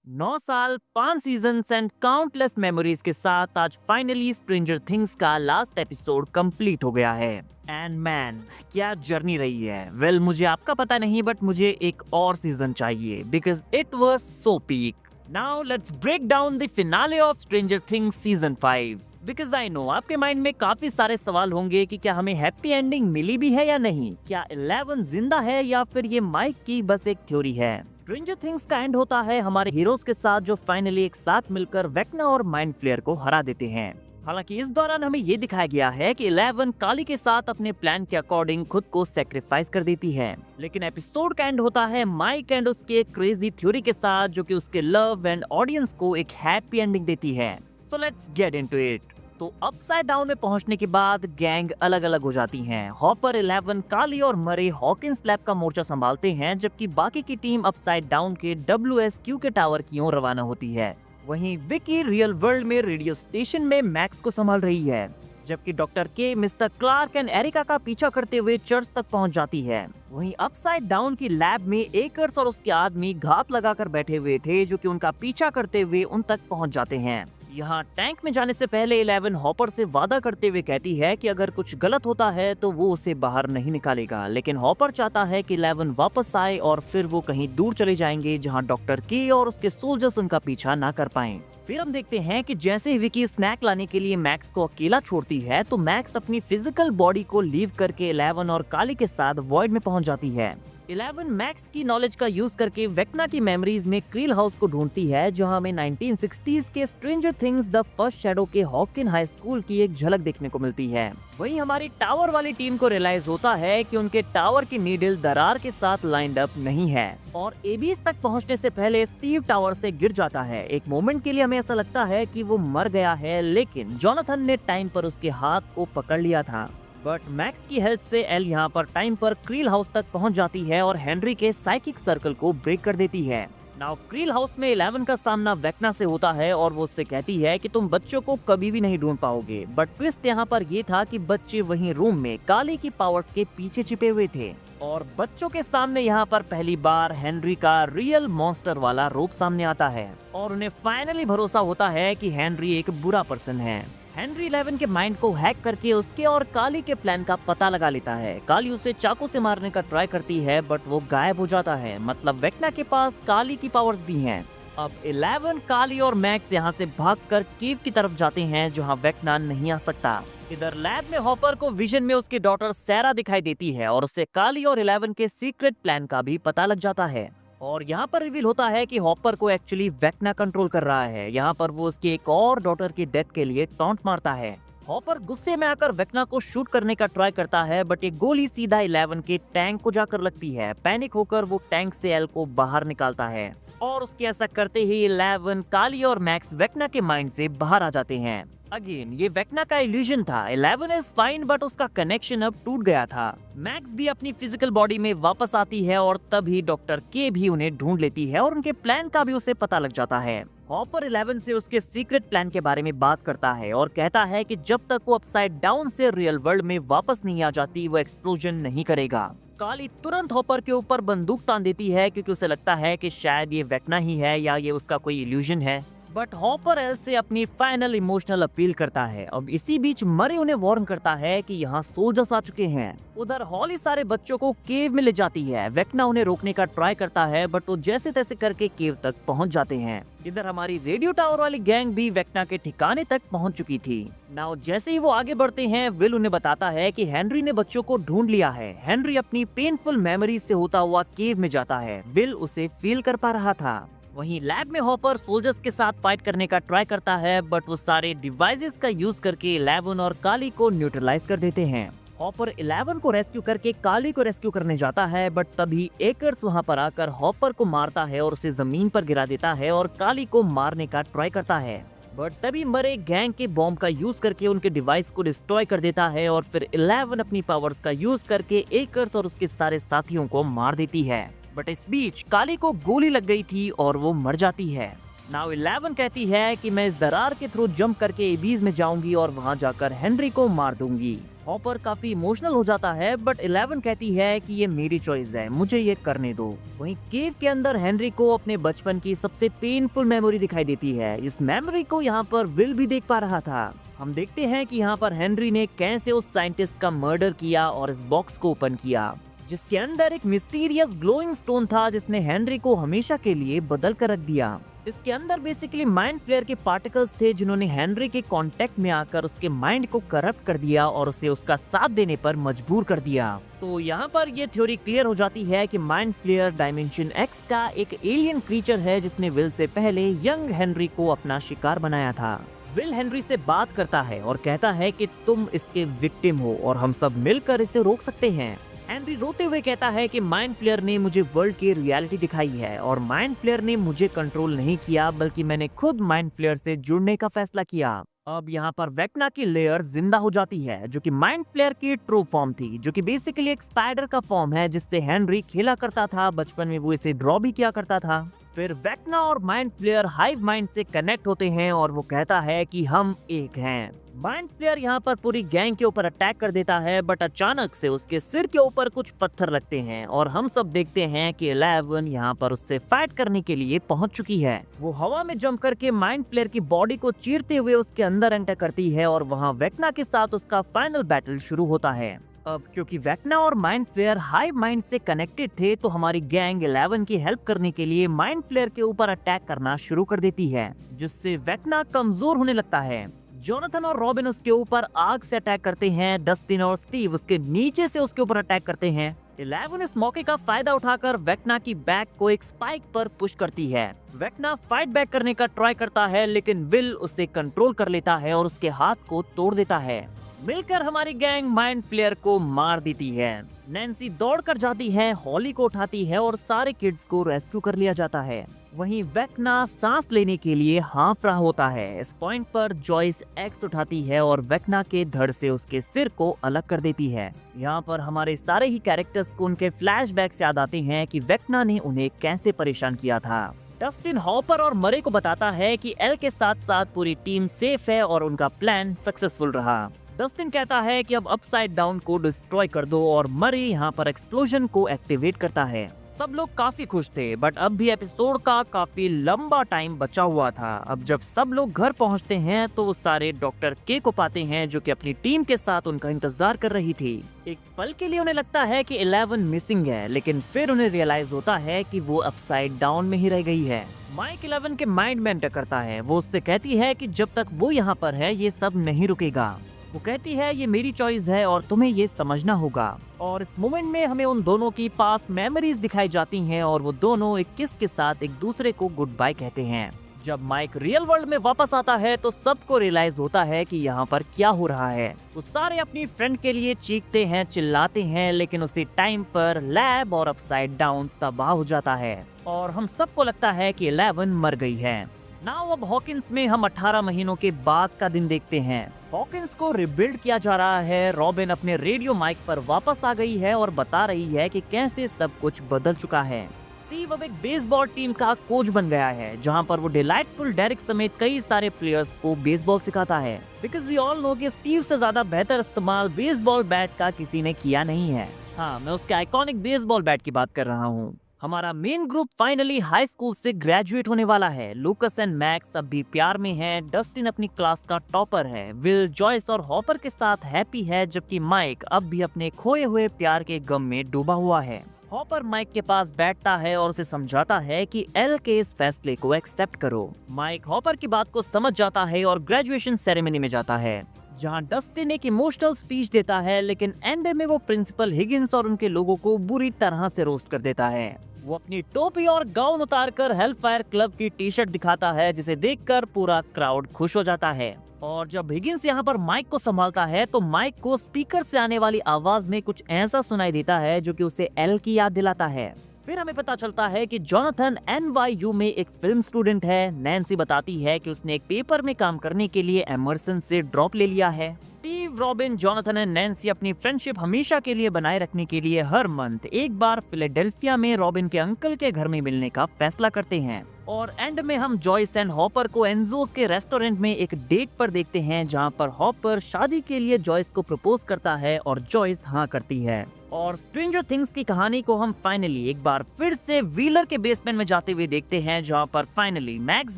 9 साल, 5 seasons and countless memories के साथ आज फाइनली स्ट्रेंजर थिंग्स का लास्ट एपिसोड कंप्लीट हो गया है। एंड मैन, क्या जर्नी रही है। मुझे आपका पता नहीं, बट मुझे एक और सीजन चाहिए because it was so peak. Now let's break down the finale of Stranger Things season 5। Because I know आपके माइंड में काफी सारे सवाल होंगे कि क्या हमें हैप्पी एंडिंग मिली भी है या नहीं, क्या 11 जिंदा है या फिर ये माइक की बस एक थ्योरी है। स्ट्रेंजर थिंग्स का एंड होता है हमारे हीरोज के साथ जो फाइनली एक साथ मिलकर वेक्ना और माइंड फ्लेयर को हरा देते हैं। हालांकि इस दौरान हमें ये दिखाया गया है कि 11 काली के साथ अपने प्लान के अकॉर्डिंग खुद को सेक्रीफाइस कर देती है। लेकिन एपिसोड का एंड होता है माइक एंड उसके क्रेजी थ्योरी के साथ, जो कि उसके लव एंड ऑडियंस को एक हैप्पी एंडिंग देती है। So let's get into it. तो अपसाइड डाउन में पहुंचने के बाद गैंग अलग अलग हो जाती हैं। हॉपर, 11, काली और मरे हॉकिंस लैब का मोर्चा संभालते हैं, जबकि बाकी की टीम अपसाइड डाउन के WSQ के टावर की ओर रवाना होती है। वहीं विकी रियल वर्ल्ड में रेडियो स्टेशन में मैक्स को संभाल रही है, जबकि डॉक्टर के मिस्टर क्लार्क एंड एरिका का पीछा करते हुए चर्च तक पहुंच जाती है। वहीं अपसाइड डाउन की लैब में एकर्स और उसके आदमी घात लगाकर बैठे हुए थे, जो कि उनका पीछा करते हुए उन तक पहुंच जाते हैं। यहाँ टैंक में जाने से पहले 11 हॉपर से वादा करते हुए कहती है कि अगर कुछ गलत होता है तो वो उसे बाहर नहीं निकालेगा, लेकिन हॉपर चाहता है कि 11 वापस आए और फिर वो कहीं दूर चले जाएंगे जहाँ डॉक्टर के और उसके सोल्जर्स उनका पीछा ना कर पाएं। फिर हम देखते हैं कि जैसे ही विकी स्नैक लाने के लिए मैक्स को अकेला छोड़ती है, तो मैक्स अपनी फिजिकल बॉडी को लीव करके 11 और काली के साथ वॉइड में पहुंच जाती है। 11 मैक्स की नॉलेज का यूज करके वेक्ना की मेमोरीज में क्रील हाउस को ढूंढती है, जहां हमें 1960s के stranger things the first shadow के हॉकिन हाई स्कूल की एक झलक देखने को मिलती है। वहीं हमारी टावर वाली टीम को रियलाइज होता है कि उनके टावर की नीडल दरार के साथ लाइंड अप नहीं है और एबीस तक पहुंचने से पहले स्टीव टावर से गिर जाता है। एक मोमेंट के लिए हमें ऐसा लगता है कि वो मर गया है, लेकिन जोनाथन ने टाइम पर उसके हाथ को पकड़ लिया था। बट मैक्स की हेल्प से एल यहाँ पर टाइम पर क्रील हाउस तक पहुंच जाती है और हेनरी के साइकिक सर्कल को ब्रेक कर देती है। नाउ क्रील हाउस में 11 का सामना वेक्ना से होता है और वो उससे कहती है कि तुम बच्चों को कभी भी नहीं ढूंढ पाओगे। बट ट्विस्ट यहाँ पर ये था कि बच्चे वहीं रूम में काली की पावर्स के पीछे छिपे हुए थे और बच्चों के सामने यहाँ पर पहली बार हेनरी का रियल मॉन्स्टर वाला रूप सामने आता है और उन्हें फाइनली भरोसा होता है कि हेनरी एक बुरा पर्सन है। हेनरी 11 के माइंड को हैक करके उसके और काली के प्लान का पता लगा लेता है। काली उसे चाकू से मारने का ट्राई करती है, बट वो गायब हो जाता है। मतलब वेक्ना के पास काली की पावर्स भी हैं। अब 11, काली और मैक्स यहाँ से भागकर केव की तरफ जाते हैं, जहाँ वेक्ना नहीं आ सकता। इधर लैब में हॉपर को विजन में उसकी डॉटर सैरा दिखाई देती है और उससे काली और 11 के सीक्रेट प्लान का भी पता लग जाता है। और यहाँ पर रिवील होता है कि हॉपर को एक्चुअली वेक्ना कंट्रोल कर रहा है। यहाँ पर वो उसकी एक और डॉटर की डेथ के लिए टॉन्ट मारता है। हॉपर गुस्से में आकर वेक्ना को शूट करने का ट्राई करता है, बट ये गोली सीधा 11 के टैंक को जाकर लगती है। पैनिक होकर वो टैंक से एल को बाहर निकालता है और उसके ऐसा करते ही 11, काली और मैक्स वेक्ना के माइंड से बाहर आ जाते हैं। अगेन ये वेक्ना का इल्यूजन था। 11 इज फाइन, बट उसका कनेक्शन अब टूट गया था। मैक्स भी अपनी फिजिकल बॉडी में वापस आती है और तभी डॉक्टर के भी उन्हें ढूंढ लेती है और उनके प्लान का भी उसे पता लग जाता है। हॉपर 11 से उसके सीक्रेट प्लान के बारे में बात करता है और कहता है कि जब तक वो अपसाइड डाउन से रियल वर्ल्ड में वापस नहीं आ जाती, वो एक्सप्लोजन नहीं करेगा। काली तुरंत हॉपर के ऊपर बंदूक तान देती है, क्योंकि उसे लगता है कि शायद ये वेक्ना ही है या ये उसका कोई इल्यूजन है। बट हॉपर एल से अपनी फाइनल इमोशनल अपील करता है। अब इसी बीच मरे उन्हें वार्न करता है कि यहाँ सोल्जर्स आ चुके हैं। उधर हॉली सारे बच्चों को केव में ले जाती है। वेक्ना उन्हें रोकने का ट्राई करता है, बट वो जैसे तैसे करके केव तक पहुँच जाते हैं। इधर हमारी रेडियो टावर वाली गैंग भी वेक्ना के ठिकाने तक पहुँच चुकी थी। नाउ जैसे ही वो आगे बढ़ते हैं, विल उन्हें बताता है कि हेनरी ने बच्चों को ढूंढ लिया है। हेनरी अपनी पेनफुल मेमोरीज से होता हुआ केव में जाता है। विल उसे फील कर पा रहा था। वहीं लैब में हॉपर सोल्जर्स के साथ फाइट करने का ट्राई करता है, बट वो सारे डिवाइसेस का यूज करके 11 और काली को न्यूट्रलाइज कर देते हैं। हॉपर 11 को रेस्क्यू करके काली को रेस्क्यू करने जाता है, बट तभी एकर्स वहां पर आकर हॉपर को मारता है और उसे जमीन पर गिरा देता है और काली को मारने का ट्राई करता है। बट तभी मरे गैंग के बॉम्ब का यूज करके उनके डिवाइस को डिस्ट्रॉय कर देता है और फिर 11 अपनी पावर्स का यूज करके एकर्स और उसके सारे साथियों को मार देती है। बट इस बीच काली को गोली लग गई थी और वो मर जाती है। नाउ 11 कहती है कि मैं इस दरार के थ्रू जंप करके एबीज में जाऊंगी और वहां जाकर हेनरी को मार दूंगी। हॉपर काफी इमोशनल हो जाता है, बट 11 कहती है कि ये मेरी चॉइस है, मुझे ये करने दो। वहीं केव के अंदर हेनरी को अपने बचपन की सबसे पेनफुल मेमोरी दिखाई देती है। इस मेमोरी को यहाँ पर विल भी देख पा रहा था। हम देखते हैं कि यहाँ पर हेनरी ने कैसे उस साइंटिस्ट का मर्डर किया और इस बॉक्स को ओपन किया, जिसके अंदर एक मिस्टीरियस ग्लोइंग स्टोन था जिसने हेनरी को हमेशा के लिए बदल कर रख दिया। इसके अंदर बेसिकली माइंड फ्लेयर के पार्टिकल्स थे जिन्होंने हेनरी के कांटेक्ट में आकर उसके माइंड को करप्ट कर दिया और उसे उसका साथ देने पर मजबूर कर दिया। तो यहाँ पर ये थ्योरी क्लियर हो जाती है कि माइंड फ्लेयर डायमेंशन एक्स का एक एलियन क्रीचर है जिसने विल से पहले यंग हेनरी को अपना शिकार बनाया था। विल हेनरी से बात करता है और कहता है कि तुम इसके विक्टिम हो और हम सब मिलकर इसे रोक सकते हैं। हेनरी रोते हुए कहता है कि माइंड फ्लेयर ने मुझे वर्ल्ड की रियलिटी दिखाई है और माइंड फ्लेयर ने मुझे कंट्रोल नहीं किया, बल्कि मैंने खुद माइंड फ्लेयर से जुड़ने का फैसला किया। अब यहाँ पर वेक्ना की लेयर जिंदा हो जाती है जो कि माइंड फ्लेयर की ट्रू फॉर्म थी, जो कि बेसिकली एक स्पाइडर का फॉर्म है जिससे हेनरी खेला करता था। बचपन में वो इसे ड्रॉ भी किया करता था। फिर वेक्ना और माइंड फ्लेयर हाइव माइंड से कनेक्ट होते हैं और वो कहता है कि हम एक हैं। माइंड फ्लेयर यहाँ पर पूरी गैंग के ऊपर अटैक कर देता है, बट अचानक से उसके सिर के ऊपर कुछ पत्थर लगते हैं और हम सब देखते हैं कि 11 यहाँ पर उससे फाइट करने के लिए पहुंच चुकी है। वो हवा में जंप करके माइंड फ्लेयर की बॉडी को चीरते हुए उसके अंदर एंटर करती है और वहाँ वेक्ना के साथ उसका फाइनल बैटल शुरू होता है। अब क्योंकि वेक्ना और माइंड फ्लेयर हाइव माइंड से कनेक्टेड थे, तो हमारी गैंग 11 की हेल्प करने के लिए माइंड फ्लेयर के ऊपर अटैक करना शुरू कर देती है, जिससे वेक्ना कमजोर होने लगता है। जोनाथन और रॉबिन उसके ऊपर आग से अटैक करते हैं। डस्टिन और स्टीव उसके नीचे से उसके ऊपर अटैक करते हैं। 11 इस मौके का फायदा उठाकर वेक्ना की बैक को एक स्पाइक पर पुश करती है। वेक्ना फाइट बैक करने का ट्राई करता है, लेकिन विल उसे कंट्रोल कर लेता है और उसके हाथ को तोड़ देता है। मिलकर हमारी गैंग माइंड फ्लेयर को मार देती है। नैन्सी दौड़कर जाती है, हॉली को उठाती है और सारे किड्स को रेस्क्यू कर लिया जाता है। वहीं वेक्ना सांस लेने के लिए हांफ रहा होता है। इस पॉइंट पर जॉइस एक्स उठाती है और वेक्ना के धड़ से उसके सिर को अलग कर देती है। यहाँ पर हमारे सारे ही कैरेक्टर्स को उनके फ्लैशबैक्स याद आते हैं कि वेक्ना ने उन्हें कैसे परेशान किया था। डस्टिन हॉपर और मरे को बताता है कि एल के साथ साथ पूरी टीम सेफ है और उनका प्लान सक्सेसफुल रहा। डस्टिन कहता है कि अब अपसाइड डाउन को डिस्ट्रॉय कर दो और मरी यहाँ पर एक्सप्लोजन को एक्टिवेट करता है। सब लोग काफी खुश थे, बट अब भी एपिसोड का काफी लंबा टाइम बचा हुआ था। अब जब सब लोग घर पहुंचते हैं तो वो सारे डॉक्टर के को पाते हैं जो कि अपनी टीम के साथ उनका इंतजार कर रही थी। एक पल के लिए उन्हें लगता है कि 11 मिसिंग है, लेकिन फिर उन्हें रियलाइज होता है कि वो अपसाइड डाउन में ही रह गई है। माइक 11 के माइंड में एंटर करता है। वो उससे कहती है कि जब तक वो यहाँ पर है ये सब नहीं रुकेगा। वो कहती है ये मेरी चॉइस है और तुम्हें ये समझना होगा। और इस मोमेंट में हमें उन दोनों की पास्ट मेमोरीज दिखाई जाती हैं और वो दोनों एक किस के साथ एक दूसरे को गुड बाय कहते हैं। जब माइक रियल वर्ल्ड में वापस आता है तो सबको रियलाइज होता है कि यहाँ पर क्या हो रहा है। वो सारे अपनी फ्रेंड के लिए चीखते हैं, चिल्लाते हैं, लेकिन उसी टाइम पर लैब और अपसाइड डाउन तबाह हो जाता है और हम सबको लगता है कि 11 मर गई है। नाउ अब हॉकिंस में हम 18 महीनों के बाद का दिन देखते हैं। हॉकिंस को रिबिल्ड किया जा रहा है। रॉबिन अपने रेडियो माइक पर वापस आ गई है और बता रही है कि कैसे सब कुछ बदल चुका है। स्टीव अब एक बेसबॉल टीम का कोच बन गया है, जहां पर वो डिलाइटफुल डेरिक समेत कई सारे प्लेयर्स को बेसबॉल सिखाता है। बिकॉज वी ऑल नो कि स्टीव से ज्यादा बेहतर इस्तेमाल बेसबॉल बैट का किसी ने किया नहीं है। हाँ, मैं उसके आइकॉनिक बेसबॉल बैट की बात कर रहा हूँ। हमारा main group finally high school से ग्रेजुएट होने वाला है। लूकस एंड मैक्स अब भी प्यार में हैं। डस्टिन अपनी क्लास का टॉपर है। विल जॉयस और हॉपर के साथ हैप्पी है, जबकि माइक अब भी अपने खोए हुए प्यार के गम में डूबा हुआ है। हॉपर माइक के पास बैठता है और उसे समझाता है कि एल के इस फैसले को एक्सेप्ट करो। माइक हॉपर की बात को समझ जाता है और ग्रेजुएशन सेरेमनी में जाता है, जहां डस्टिन एक इमोशनल स्पीच देता है, लेकिन एंड में वो प्रिंसिपल हिगिंस और उनके लोगों को बुरी तरह से रोस्ट कर देता है। वो अपनी टोपी और गाउन उतारकर हेलफायर क्लब की टी शर्ट दिखाता है, जिसे देखकर पूरा क्राउड खुश हो जाता है। और जब हिगिंस यहाँ पर माइक को संभालता है तो माइक को स्पीकर से आने वाली आवाज में कुछ ऐसा सुनाई देता है जो कि उसे एल की याद दिलाता है। फिर हमें पता चलता है कि जोनाथन NYU में एक फिल्म स्टूडेंट है। नैन्सी बताती है कि उसने एक पेपर में काम करने के लिए एमर्सन से ड्रॉप ले लिया है। स्टीव, रॉबिन, जोनाथन और नैन्सी अपनी फ्रेंडशिप हमेशा के लिए बनाए रखने के लिए हर मंथ एक बार फिलाडेल्फिया में रॉबिन के अंकल के घर में मिलने का फैसला करते हैं। और एंड में हम जॉयस एंड हॉपर को एंजोस के रेस्टोरेंट में एक डेट पर देखते हैं, जहां पर हॉपर शादी के लिए जॉयस को प्रपोज करता है और जॉयस हाँ करती है। और स्ट्रेंजर थिंग्स की कहानी को हम फाइनली एक बार फिर से व्हीलर के बेसमेंट में जाते हुए देखते हैं, जहां पर फाइनली मैक्स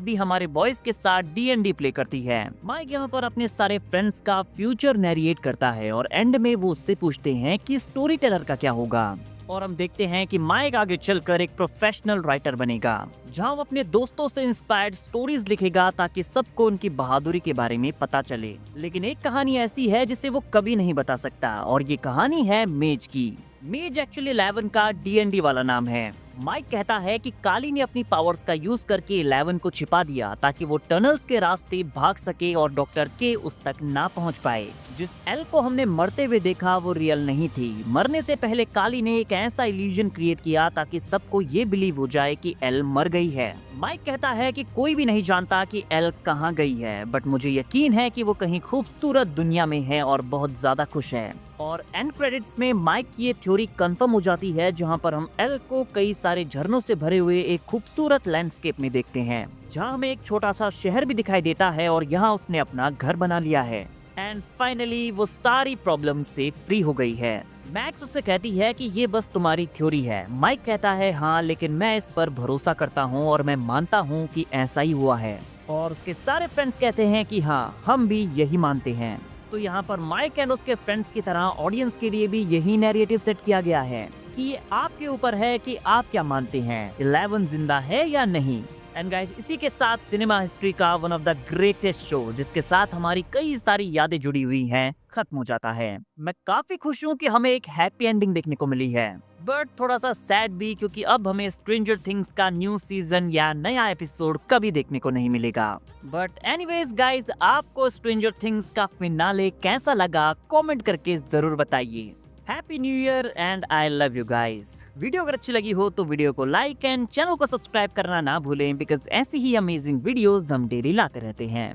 भी हमारे बॉयज के साथ D&D प्ले करती है। माइक यहाँ पर अपने सारे फ्रेंड्स का फ्यूचर नैरेट करता है और एंड में वो उससे पूछते हैं कि स्टोरी टेलर का क्या होगा। और हम देखते हैं कि माइक आगे चलकर एक प्रोफेशनल राइटर बनेगा, जहां वो अपने दोस्तों से इंस्पायर्ड स्टोरीज लिखेगा ताकि सबको उनकी बहादुरी के बारे में पता चले। लेकिन एक कहानी ऐसी है जिसे वो कभी नहीं बता सकता, और ये कहानी है मेज की। मेज एक्चुअली 11 का D&D वाला नाम है। माइक कहता है कि काली ने अपनी पावर्स का यूज करके 11 को छिपा दिया ताकि वो टनल्स के रास्ते भाग सके और डॉक्टर के उस तक ना पहुंच पाए। जिस एल को हमने मरते हुए देखा वो रियल नहीं थी। मरने से पहले काली ने एक ऐसा इल्यूजन क्रिएट किया ताकि सबको ये बिलीव हो जाए कि एल मर गई है। माइक कहता है कि कोई भी नहीं जानता कि एल कहाँ गई है, बट मुझे यकीन है कि वो कहीं खूबसूरत दुनिया में है और बहुत ज्यादा खुश है। और एंड क्रेडिट्स में माइक की ये थ्योरी कंफर्म हो जाती है, जहां पर हम एल को कई सारे झरनों से भरे हुए एक खूबसूरत लैंडस्केप में देखते हैं, जहां हमें एक छोटा सा शहर भी दिखाई देता है और यहाँ उसने अपना घर बना लिया है। एंड फाइनली वो सारी प्रॉब्लम से फ्री हो गई है। मैक्स उससे कहती है कि ये बस तुम्हारी थ्योरी है। माइक कहता है हाँ, लेकिन मैं इस पर भरोसा करता हूँ और मैं मानता हूँ कि ऐसा ही हुआ है। और उसके सारे फ्रेंड्स कहते हैं कि हाँ, हम भी यही मानते हैं। तो यहाँ पर माइक एंड उसके फ्रेंड्स की तरह ऑडियंस के लिए भी यही नैरेटिव सेट किया गया है कि ये आपके ऊपर है कि आप क्या मानते हैं, 11 जिंदा है या नहीं। एंड गाइस, इसी के साथ सिनेमा हिस्ट्री का one of the greatest show, जिसके साथ हमारी कई सारी यादें जुड़ी हुई हैं, खत्म हो जाता है। मैं काफी खुश हूँ कि हमें एक हैप्पी एंडिंग देखने को मिली है, बट थोड़ा सा सैड भी, क्योंकि अब हमें स्ट्रेंजर थिंग्स का न्यू सीजन या नया एपिसोड कभी देखने को नहीं मिलेगा। बट एनीवेज गाइस, आपको स्ट्रेंजर थिंग्स का फिनाले कैसा लगा कमेंट करके जरूर बताइए। Happy new year and I love you guys. Video अगर अच्छी लगी हो तो वीडियो को लाइक एंड चैनल को सब्सक्राइब करना ना भूलें, बिकॉज ऐसी ही अमेजिंग वीडियोस हम डेली लाते रहते हैं।